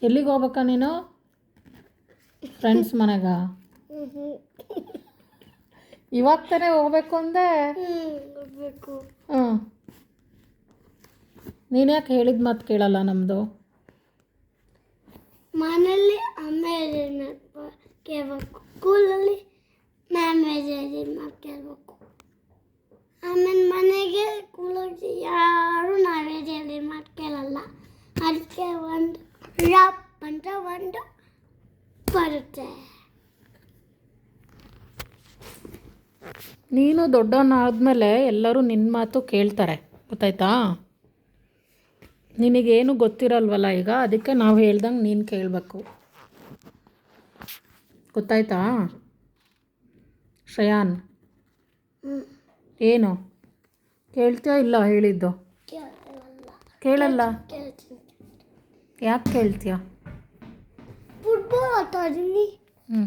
ಎಲ್ಲಿಗೆ ಹೋಗ್ಬೇಕಾ ನೀನು? ಫ್ರೆಂಡ್ಸ್ ಮನೆಗ? ಇವಾಗ ತಾನೇ ಹೋಗ್ಬೇಕು ಅಂದೆ. ಹ್ಞೂ, ನೀನು ಯಾಕೆ ಹೇಳಿದ ಮಾತು ಕೇಳಲ್ಲ ನಮ್ಮದು? ಮನೇಲಿ ಆಮೇಲೆ ಕೇಳಬೇಕು, ಸ್ಕೂಲಲ್ಲಿ ಮ್ಯಾಮ್ ಮಾತು ಕೇಳಬೇಕು, ಆಮೇಲೆ ಮನೆಗೆ ಸ್ಕೂಲಲ್ಲಿ ಯಾರು ನಾವೇಜಲ್ಲಿ ಮಾತು ಕೇಳಲ್ಲ. ಅದಕ್ಕೆ ಒಂದು ರಾಪ್ ಅಂತ ಒಂದು ಬರುತ್ತೆ. ನೀನು ದೊಡ್ಡವನಾದ್ಮೇಲೆ ಎಲ್ಲರೂ ನಿನ್ನ ಮಾತು ಕೇಳ್ತಾರೆ, ಗೊತ್ತಾಯ್ತಾ? ನಿನಗೇನು ಗೊತ್ತಿರಲ್ವಲ್ಲ ಈಗ, ಅದಕ್ಕೆ ನಾವು ಹೇಳ್ದಂಗೆ ನೀನು ಕೇಳಬೇಕು, ಗೊತ್ತಾಯ್ತಾ? ಶ್ರೇಯಾನ್, ಏನು ಕೇಳ್ತೀಯಾ ಇಲ್ಲ ಹೇಳಿದ್ದು? ಕೇಳಲ್ಲ. ಯಾಕೆ ಕೇಳ್ತೀಯ? ಫುಟ್ಬಾಲ್ ಆಡ್ತಾ ಇದ್ದೀನಿ. ಹ್ಞೂ,